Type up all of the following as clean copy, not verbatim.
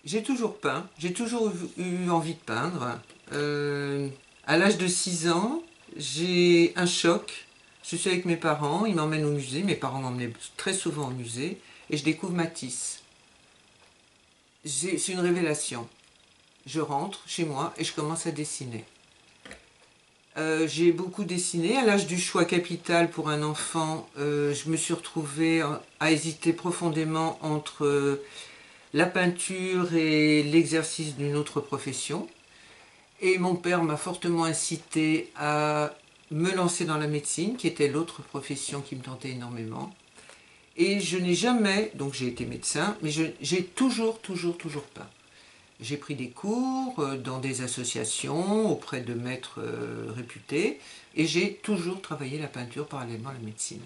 J'ai toujours peint, j'ai toujours eu envie de peindre. À l'âge de 6 ans, j'ai un choc. Je suis avec mes parents, ils m'emmènent au musée, mes parents m'emmenaient très souvent au musée, et je découvre Matisse. C'est une révélation. Je rentre chez moi et je commence à dessiner. J'ai beaucoup dessiné. À l'âge du choix capital pour un enfant, je me suis retrouvée à hésiter profondément entre la peinture et l'exercice d'une autre profession. Et mon père m'a fortement incité à me lancer dans la médecine, qui était l'autre profession qui me tentait énormément. Et je n'ai jamais, donc j'ai été médecin, mais j'ai toujours peint. J'ai pris des cours dans des associations auprès de maîtres réputés et j'ai toujours travaillé la peinture parallèlement à la médecine.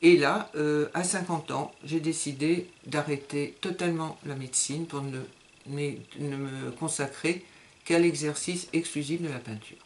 Et là, à 50 ans, j'ai décidé d'arrêter totalement la médecine pour ne me consacrer qu'à l'exercice exclusif de la peinture.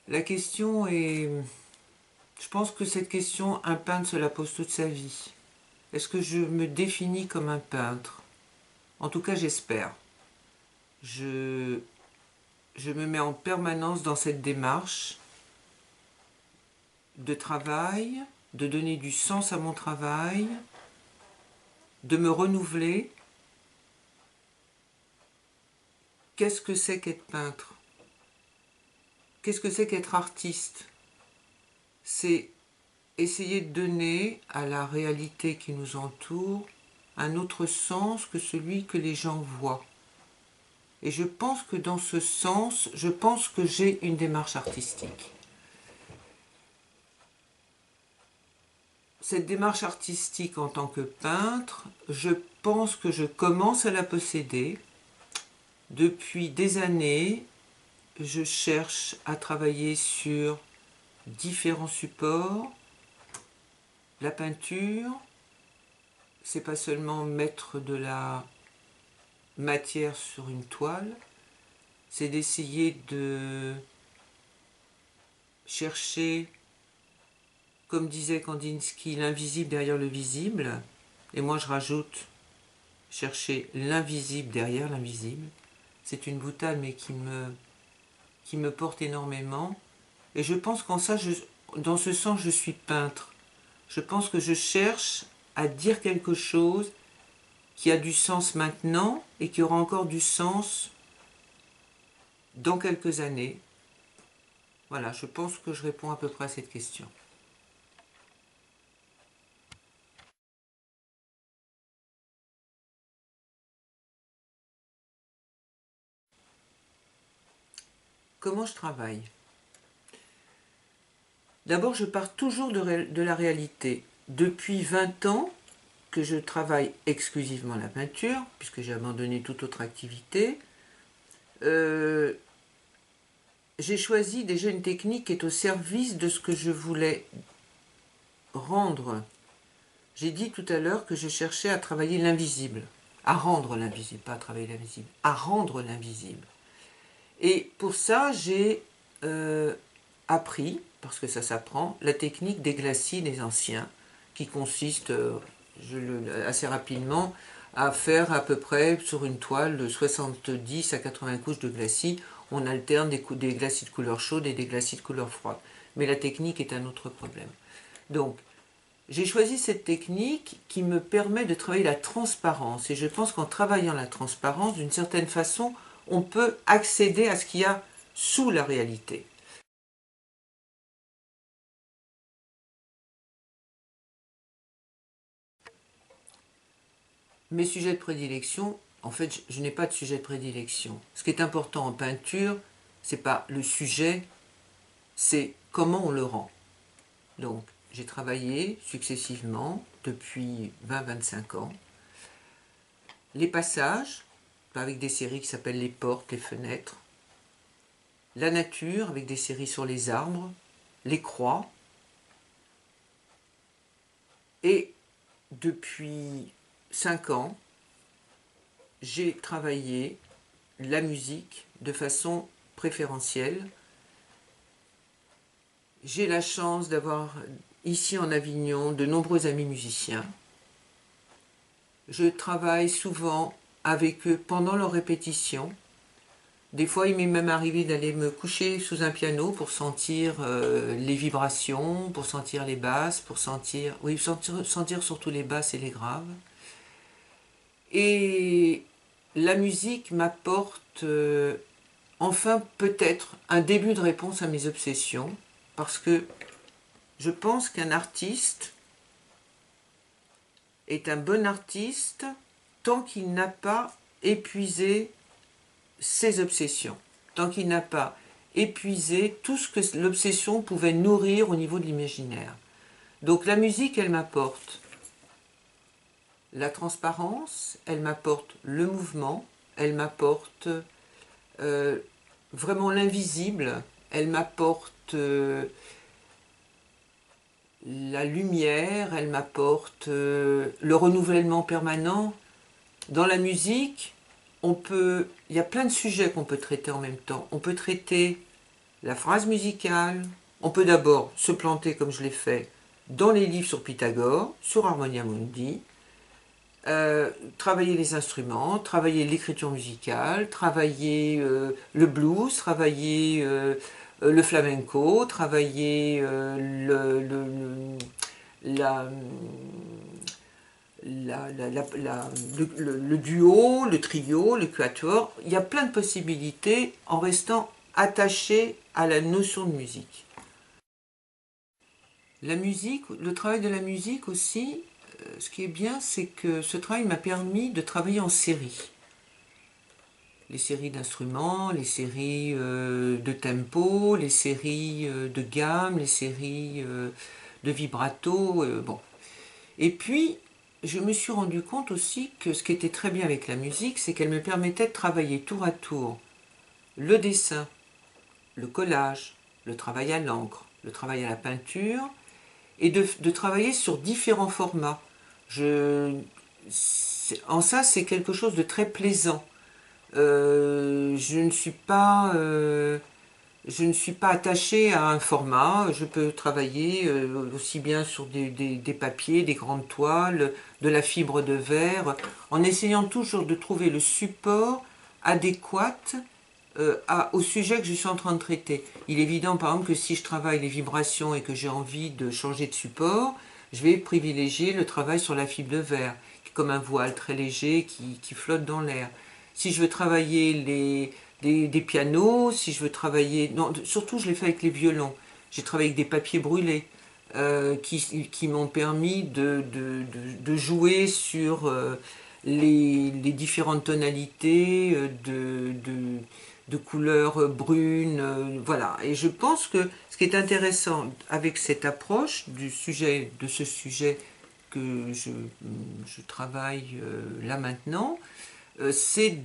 La question est... Je pense que cette question, un peintre se la pose toute sa vie. Est-ce que je me définis comme un peintre? En tout cas, j'espère. Je, je me mets en permanence dans cette démarche de travail, de donner du sens à mon travail, de me renouveler. Qu'est-ce que c'est qu'être peintre? Qu'est-ce que c'est qu'être artiste? C'est essayer de donner à la réalité qui nous entoure un autre sens que celui que les gens voient. Et je pense que dans ce sens, je pense que j'ai une démarche artistique. Cette démarche artistique en tant que peintre, je pense que je commence à la posséder. Depuis des années, je cherche à travailler sur différents supports. La peinture, c'est pas seulement mettre de la matière sur une toile, c'est d'essayer de chercher, comme disait Kandinsky, l'invisible derrière le visible. Et moi je rajoute chercher l'invisible derrière l'invisible. C'est une boutade mais qui me porte énormément. Et je pense qu'en ça, dans ce sens, je suis peintre. Je pense que je cherche à dire quelque chose qui a du sens maintenant et qui aura encore du sens dans quelques années. Voilà, je pense que je réponds à peu près à cette question. Comment je travaille? D'abord, je pars toujours de la réalité. Depuis 20 ans que je travaille exclusivement la peinture, puisque j'ai abandonné toute autre activité, euh, j'ai choisi déjà une technique qui est au service de ce que je voulais rendre. J'ai dit tout à l'heure que je cherchais à travailler l'invisible, à rendre l'invisible, pas à travailler l'invisible, à rendre l'invisible. Et pour ça, j'ai appris, parce que ça s'apprend, la technique des glacis des anciens, qui consiste assez rapidement à faire à peu près sur une toile de 70 à 80 couches de glacis. On alterne des glacis de couleur chaude et des glacis de couleur froide. Mais la technique est un autre problème. Donc, j'ai choisi cette technique qui me permet de travailler la transparence. Et je pense qu'en travaillant la transparence, d'une certaine façon, on peut accéder à ce qu'il y a sous la réalité. Mes sujets de prédilection, en fait, je n'ai pas de sujet de prédilection. Ce qui est important en peinture, c'est pas le sujet, c'est comment on le rend. Donc, j'ai travaillé successivement depuis 20-25 ans les passages, avec des séries qui s'appellent les portes, les fenêtres, la nature, avec des séries sur les arbres, les croix, et depuis 5 ans, j'ai travaillé la musique de façon préférentielle J'ai la chance d'avoir ici en Avignon de nombreux amis musiciens. Je travaille souvent avec eux pendant leurs répétitions. Des fois, il m'est même arrivé d'aller me coucher sous un piano pour sentir les vibrations, pour sentir les basses, pour sentir, oui, sentir surtout les basses et les graves. Et la musique m'apporte enfin peut-être un début de réponse à mes obsessions, parce que je pense qu'un artiste est un bon artiste tant qu'il n'a pas épuisé ses obsessions, tant qu'il n'a pas épuisé tout ce que l'obsession pouvait nourrir au niveau de l'imaginaire. Donc la musique, elle m'apporte la transparence, elle m'apporte le mouvement, elle m'apporte euh, vraiment l'invisible, elle m'apporte la lumière, elle m'apporte le renouvellement permanent. Dans la musique, il y a plein de sujets qu'on peut traiter en même temps. On peut traiter la phrase musicale, on peut d'abord se planter comme je l'ai fait dans les livres sur Pythagore, sur Harmonia Mundi, travailler les instruments, travailler l'écriture musicale, travailler le blues, travailler le flamenco, travailler la, le duo, le trio, le quatuor. Il y a plein de possibilités en restant attaché à la notion de musique. La musique, le travail de la musique aussi, ce qui est bien, c'est que ce travail m'a permis de travailler en série. Les séries d'instruments, les séries de tempo, les séries de gamme, les séries de vibrato, bon. Et puis, je me suis rendu compte aussi que ce qui était très bien avec la musique, c'est qu'elle me permettait de travailler tour à tour le dessin, le collage, le travail à l'encre, le travail à la peinture, et de travailler sur différents formats. En ça, c'est quelque chose de très plaisant. Je ne suis pas attachée à un format. Je peux travailler aussi bien sur des papiers, des grandes toiles, de la fibre de verre, en essayant toujours de trouver le support adéquat au sujet que je suis en train de traiter. Il est évident, par exemple, que si je travaille les vibrations et que j'ai envie de changer de support, je vais privilégier le travail sur la fibre de verre, qui est comme un voile très léger qui flotte dans l'air. Si je veux travailler des pianos, si je veux travailler... Non, surtout, je l'ai fait avec les violons. J'ai travaillé avec des papiers brûlés qui m'ont permis de jouer sur les différentes tonalités de couleurs brunes, voilà. Et je pense que ce qui est intéressant avec cette approche de ce sujet que je travaille là maintenant, c'est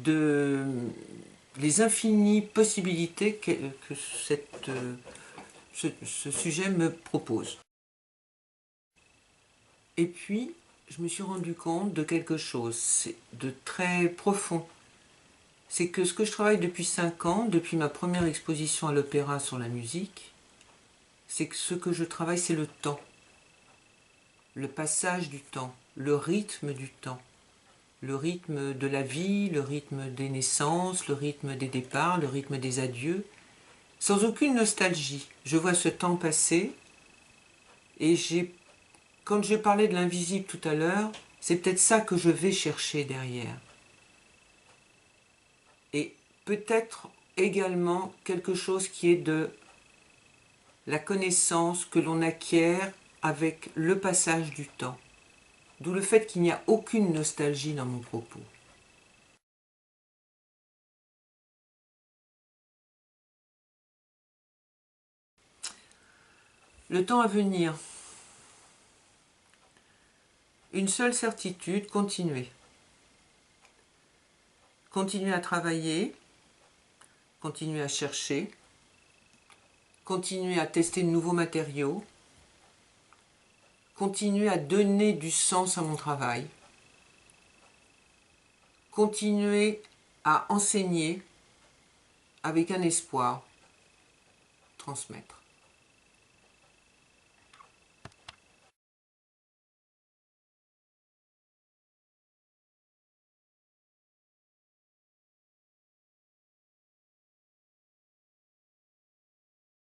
les infinies possibilités que ce sujet me propose. Et puis, je me suis rendu compte de quelque chose de très profond. C'est que ce que je travaille depuis 5 ans, depuis ma première exposition à l'opéra sur la musique, c'est que ce que je travaille, c'est le temps, le passage du temps, le rythme du temps, le rythme de la vie, le rythme des naissances, le rythme des départs, le rythme des adieux, sans aucune nostalgie. Je vois ce temps passer et quand j'ai parlé de l'invisible tout à l'heure, c'est peut-être ça que je vais chercher derrière. Et peut-être également quelque chose qui est de la connaissance que l'on acquiert avec le passage du temps. D'où le fait qu'il n'y a aucune nostalgie dans mon propos. Le temps à venir. Une seule certitude, continuer. Continuer à travailler, continuer à chercher, continuer à tester de nouveaux matériaux, continuer à donner du sens à mon travail, continuer à enseigner avec un espoir, transmettre.